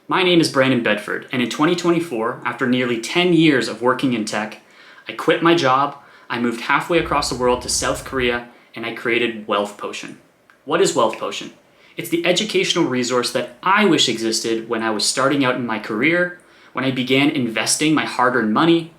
My name is Brandon Bedford, and in 2024, after nearly 10 years of working in tech, I quit my job, I moved halfway across the world to South Korea, and I created Wealth Potion. What is Wealth Potion? It's the educational resource that I wish existed when I was starting out in my career, when I began investing my hard-earned money,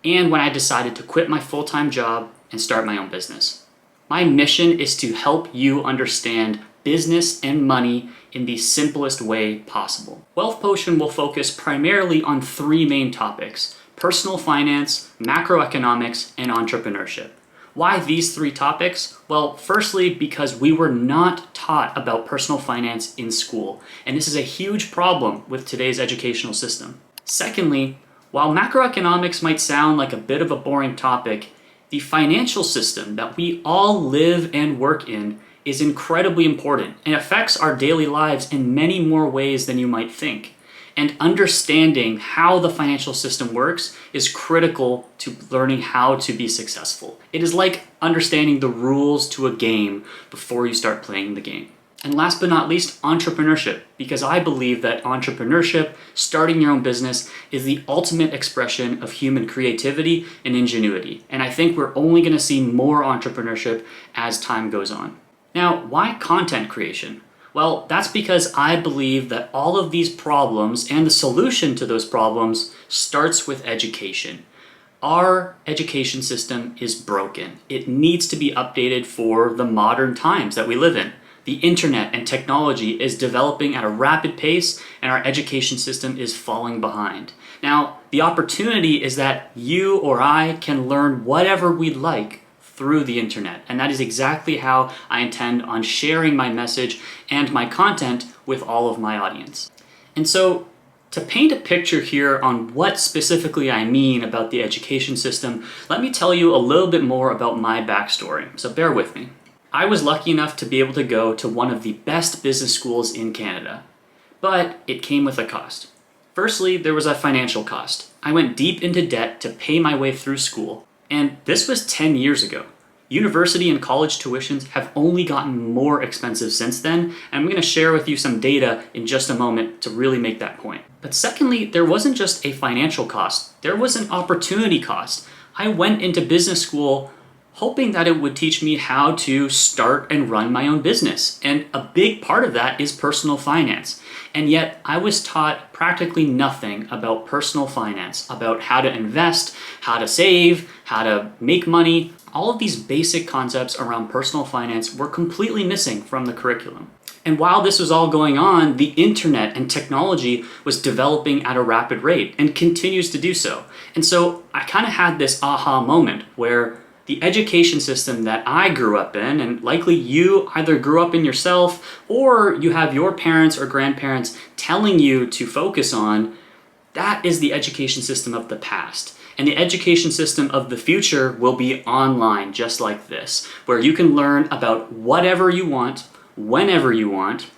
and when I decided to quit my full-time job and start my own business. My mission is to help you understand business and money in the simplest way possible. Wealth Potion will focus primarily on three main topics: personal finance, macroeconomics, and entrepreneurship. Why these three topics? Well, firstly, because we were not taught about personal finance in school, and this is a huge problem with today's educational system. Secondly, while macroeconomics might sound like a bit of a boring topic, the financial system that we all live and work in is incredibly important and affects our daily lives in many more ways than you might think. And understanding how the financial system works is critical to learning how to be successful. It is like understanding the rules to a game before you start playing the game. And last but not least, entrepreneurship, because I believe that entrepreneurship, starting your own business, is the ultimate expression of human creativity and ingenuity. And I think we're only going to see more entrepreneurship as time goes on. Now, why content creation? Well, that's because I believe that all of these problems and the solution to those problems starts with education. Our education system is broken. It needs to be updated for the modern times that we live in. The internet and technology is developing at a rapid pace, and our education system is falling behind. Now, the opportunity is that you or I can learn whatever we'd like through the internet. And that is exactly how I intend on sharing my message and my content with all of my audience. And so, to paint a picture here on what specifically I mean about the education system, let me tell you a little bit more about my backstory. So bear with me. I was lucky enough to be able to go to one of the best business schools in Canada, but it came with a cost. Firstly, there was a financial cost. I went deep into debt to pay my way through school. And this was 10 years ago. University and college tuitions have only gotten more expensive since then, and I'm going to share with you some data in just a moment to really make that point. But secondly, there wasn't just a financial cost, there was an opportunity cost. I went into business school hoping that it would teach me how to start and run my own business, and a big part of that is personal finance. And yet I was taught practically nothing about personal finance, about how to invest, how to save, how to make money. All of these basic concepts around personal finance were completely missing from the curriculum. And while this was all going on, the internet and technology was developing at a rapid rate and continues to do so. And so I kind of had this aha moment where the education system that I grew up in, and likely you either grew up in yourself or you have your parents or grandparents telling you to focus on, that is the education system of the past. And the education system of the future will be online, just like this, where you can learn about whatever you want, whenever you want,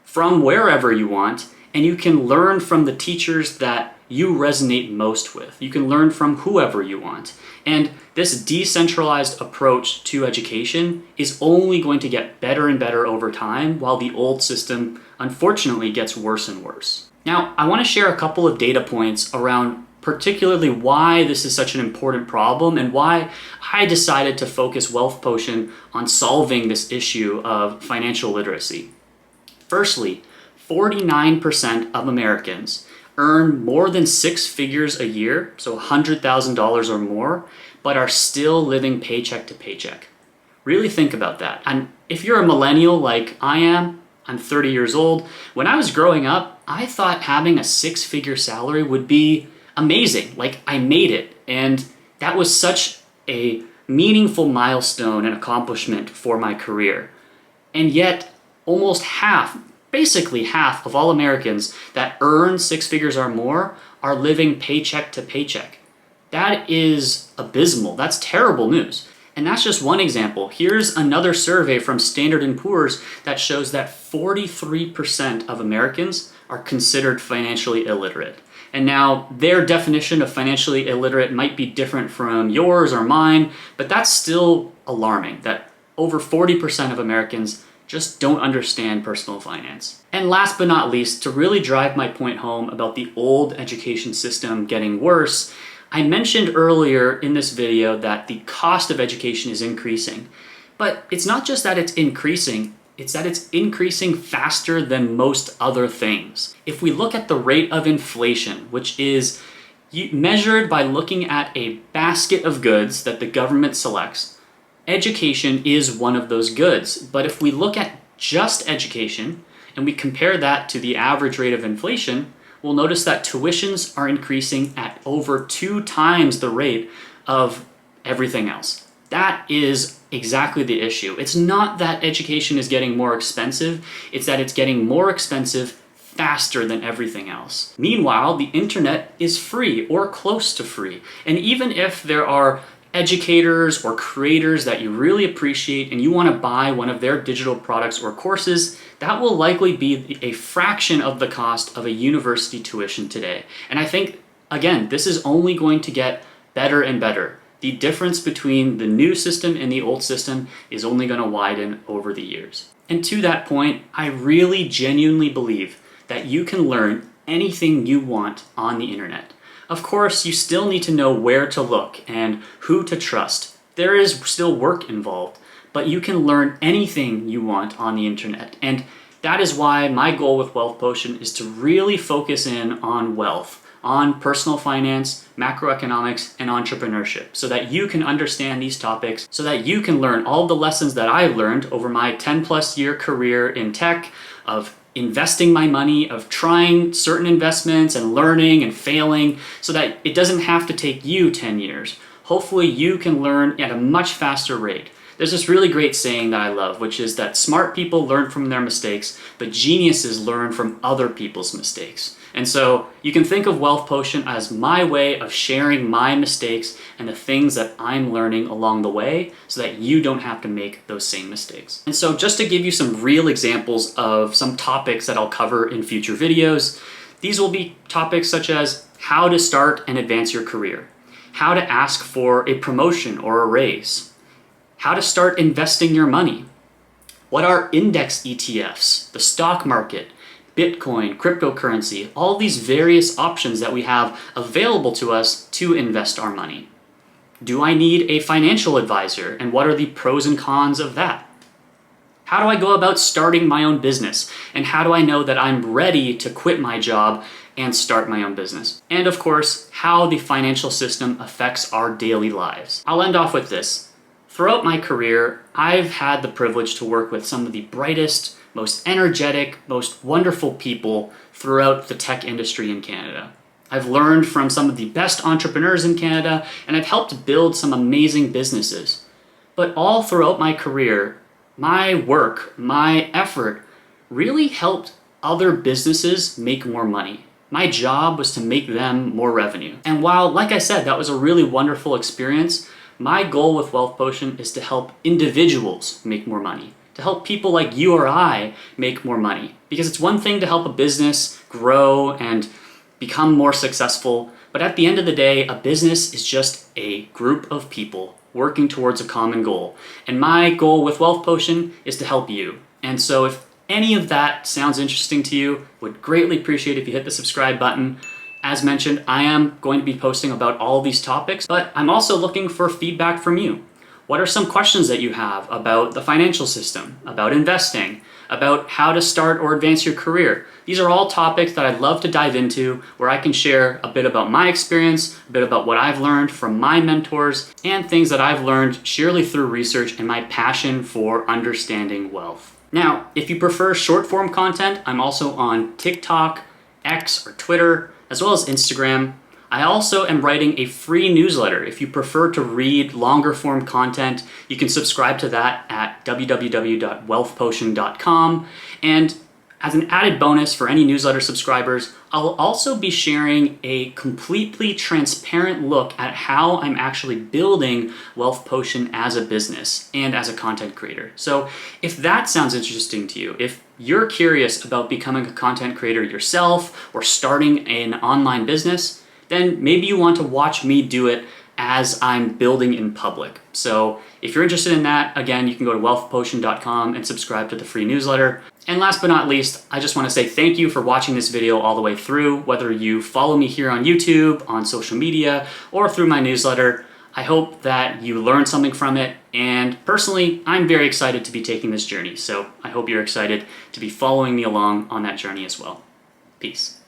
from wherever you want, and you can learn from the teachers that you resonate most with. You can learn from whoever you want. And this decentralized approach to education is only going to get better and better over time, while the old system unfortunately gets worse and worse. Now, I want to share a couple of data points around particularly why this is such an important problem and why I decided to focus Wealth Potion on solving this issue of financial literacy. Firstly, 49% of Americans earn more than 6 figures a year, so $100,000 or more, but are still living paycheck to paycheck. Really think about that. And if you're a millennial like I am, I'm 30 years old. When I was growing up, I thought having a 6-figure salary would be amazing. Like, I made it. And that was such a meaningful milestone and accomplishment for my career. And yet, almost half, basically half of all Americans that earn 6 figures or more are living paycheck to paycheck. That is abysmal. That's terrible news. And that's just one example. Here's another survey from Standard & Poor's that shows that 43% of Americans are considered financially illiterate. And now their definition of financially illiterate might be different from yours or mine, but that's still alarming that over 40% of Americans just don't understand personal finance. And last but not least, to really drive my point home about the old education system getting worse, I mentioned earlier in this video that the cost of education is increasing. But it's not just that it's increasing, it's that it's increasing faster than most other things. If we look at the rate of inflation, which is measured by looking at a basket of goods that the government selects, education is one of those goods. But if we look at just education and we compare that to the average rate of inflation, we'll notice that tuitions are increasing at over 2 times the rate of everything else. That is exactly the issue. It's not that education is getting more expensive, it's that it's getting more expensive faster than everything else. Meanwhile, the internet is free or close to free. And even if there are educators or creators that you really appreciate and you want to buy one of their digital products or courses, that will likely be a fraction of the cost of a university tuition today. And I think, again, this is only going to get better and better. The difference between the new system and the old system is only going to widen over the years. And to that point, I really genuinely believe that you can learn anything you want on the internet. Of course, you still need to know where to look and who to trust. There is still work involved, but you can learn anything you want on the internet. And that is why my goal with Wealth Potion is to really focus in on wealth, on personal finance, macroeconomics, and entrepreneurship, so that you can understand these topics, so that you can learn all the lessons that I've learned over my 10+ year career in tech, of investing my money, of trying certain investments and learning and failing, so that it doesn't have to take you 10 years. Hopefully you can learn at a much faster rate. There's this really great saying that I love, which is that smart people learn from their mistakes, but geniuses learn from other people's mistakes. And so you can think of Wealth Potion as my way of sharing my mistakes and the things that I'm learning along the way so that you don't have to make those same mistakes. And so just to give you some real examples of some topics that I'll cover in future videos, these will be topics such as how to start and advance your career, how to ask for a promotion or a raise, how to start investing your money, what are index ETFs, the stock market, Bitcoin, cryptocurrency, all these various options that we have available to us to invest our money. Do I need a financial advisor, and what are the pros and cons of that? How do I go about starting my own business, and how do I know that I'm ready to quit my job and start my own business? And of course, how the financial system affects our daily lives. I'll end off with this. Throughout my career, I've had the privilege to work with some of the brightest, most energetic, most wonderful people throughout the tech industry in Canada. I've learned from some of the best entrepreneurs in Canada, and I've helped build some amazing businesses. But all throughout my career, my work, my effort really helped other businesses make more money. My job was to make them more revenue. And while, like I said, that was a really wonderful experience, my goal with Wealth Potion is to help individuals make more money, to help people like you or I make more money. Because it's one thing to help a business grow and become more successful, but at the end of the day, a business is just a group of people working towards a common goal. And my goal with Wealth Potion is to help you. And so if any of that sounds interesting to you, would greatly appreciate if you hit the subscribe button. As mentioned, I am going to be posting about all these topics, but I'm also looking for feedback from you. What are some questions that you have about the financial system, about investing, about how to start or advance your career? These are all topics that I'd love to dive into, where I can share a bit about my experience, a bit about what I've learned from my mentors, and things that I've learned sheerly through research and my passion for understanding wealth. Now, if you prefer short form content, I'm also on TikTok, X or Twitter, as well as Instagram. I also am writing a free newsletter. If you prefer to read longer form content, you can subscribe to that at www.wealthpotion.com. And as an added bonus for any newsletter subscribers, I'll also be sharing a completely transparent look at how I'm actually building Wealth Potion as a business and as a content creator. So if that sounds interesting to you, if you're curious about becoming a content creator yourself or starting an online business, then maybe you want to watch me do it as I'm building in public. So if you're interested in that, again, you can go to wealthpotion.com and subscribe to the free newsletter. And last but not least, I just want to say thank you for watching this video all the way through, whether you follow me here on YouTube, on social media, or through my newsletter. I hope that you learned something from it, and personally, I'm very excited to be taking this journey, so I hope you're excited to be following me along on that journey as well. Peace.